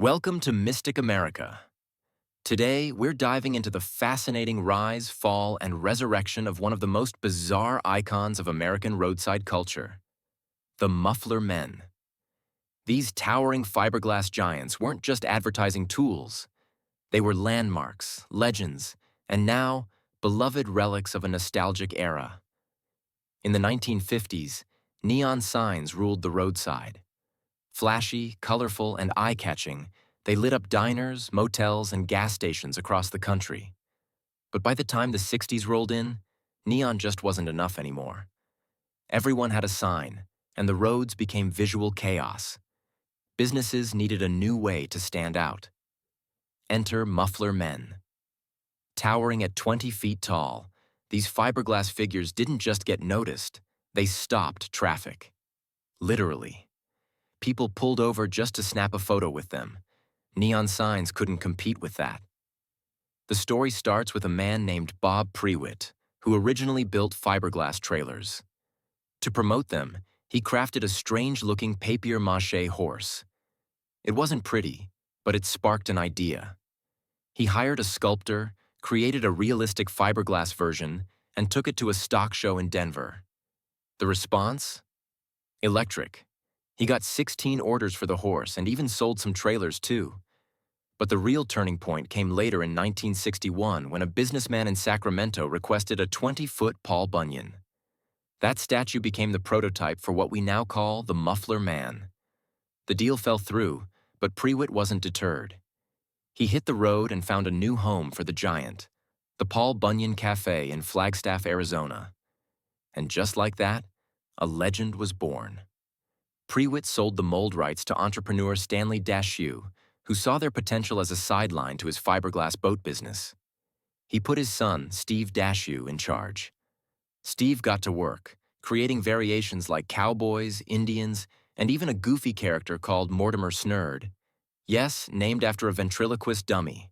Welcome to Mystic America. Today, we're diving into the fascinating rise, fall, and resurrection of one of the most bizarre icons of American roadside culture, the Muffler Men. These towering fiberglass giants weren't just advertising tools. They were landmarks, legends, and now, beloved relics of a nostalgic era. In the 1950s, neon signs ruled the roadside. Flashy, colorful, and eye-catching, they lit up diners, motels, and gas stations across the country. But by the time the 60s rolled in, neon just wasn't enough anymore. Everyone had a sign, and the roads became visual chaos. Businesses needed a new way to stand out. Enter Muffler Men. Towering at 20 feet tall, these fiberglass figures didn't just get noticed, they stopped traffic. Literally. People pulled over just to snap a photo with them. Neon signs couldn't compete with that. The story starts with a man named Bob Prewitt, who originally built fiberglass trailers. To promote them, he crafted a strange-looking papier-mâché horse. It wasn't pretty, but it sparked an idea. He hired a sculptor, created a realistic fiberglass version, and took it to a stock show in Denver. The response? Electric. He got 16 orders for the horse and even sold some trailers too. But the real turning point came later in 1961 when a businessman in Sacramento requested a 20-foot Paul Bunyan. That statue became the prototype for what we now call the Muffler Man. The deal fell through, but Prewitt wasn't deterred. He hit the road and found a new home for the giant, the Paul Bunyan Cafe in Flagstaff, Arizona. And just like that, a legend was born. Prewitt sold the mold rights to entrepreneur Stanley Dashew, who saw their potential as a sideline to his fiberglass boat business. He put his son, Steve Dashew, in charge. Steve got to work, creating variations like cowboys, Indians, and even a goofy character called Mortimer Snurd. Yes, named after a ventriloquist dummy.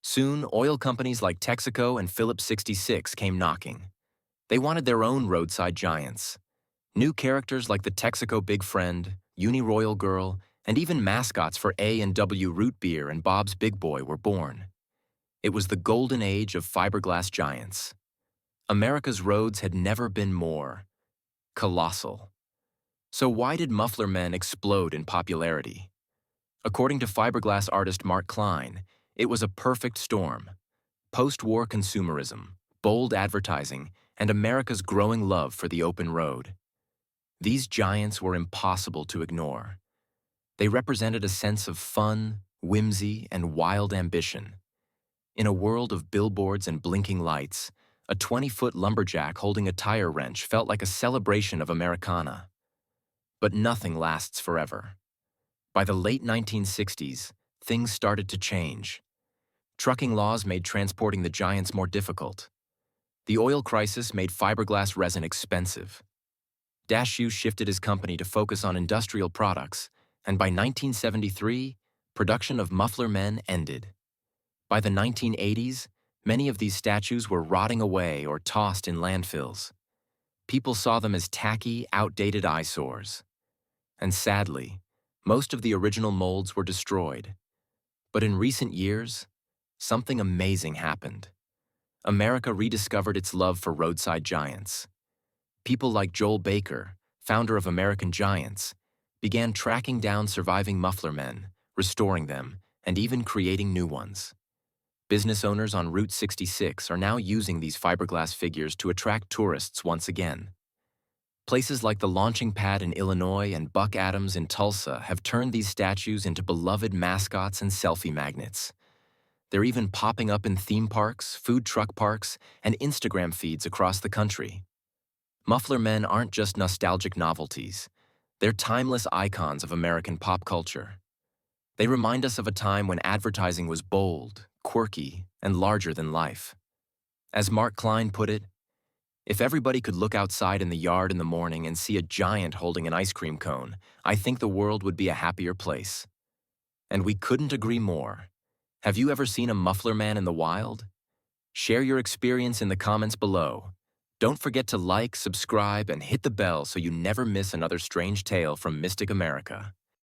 Soon, oil companies like Texaco and Phillips 66 came knocking. They wanted their own roadside giants. New characters like the Texaco Big Friend, Uni Royal Girl, and even mascots for A&W Root Beer and Bob's Big Boy were born. It was the golden age of fiberglass giants. America's roads had never been more colossal. So why did Muffler Men explode in popularity? According to fiberglass artist Mark Klein, it was a perfect storm. Post-war consumerism, bold advertising, and America's growing love for the open road. These giants were impossible to ignore. They represented a sense of fun, whimsy, and wild ambition. In a world of billboards and blinking lights, a 20-foot lumberjack holding a tire wrench felt like a celebration of Americana. But nothing lasts forever. By the late 1960s, things started to change. Trucking laws made transporting the giants more difficult. The oil crisis made fiberglass resin expensive. Dashew shifted his company to focus on industrial products, and by 1973, production of Muffler Men ended. By the 1980s, many of these statues were rotting away or tossed in landfills. People saw them as tacky, outdated eyesores. And sadly, most of the original molds were destroyed. But in recent years, something amazing happened. America rediscovered its love for roadside giants. People like Joel Baker, founder of American Giants, began tracking down surviving Muffler Men, restoring them, and even creating new ones. Business owners on Route 66 are now using these fiberglass figures to attract tourists once again. Places like the Launching Pad in Illinois and Buck Adams in Tulsa have turned these statues into beloved mascots and selfie magnets. They're even popping up in theme parks, food truck parks, and Instagram feeds across the country. Muffler Men aren't just nostalgic novelties. They're timeless icons of American pop culture. They remind us of a time when advertising was bold, quirky, and larger than life. As Mark Klein put it, if everybody could look outside in the yard in the morning and see a giant holding an ice cream cone, I think the world would be a happier place. And we couldn't agree more. Have you ever seen a Muffler Man in the wild? Share your experience in the comments below. Don't forget to like, subscribe, and hit the bell so you never miss another strange tale from Mystic America.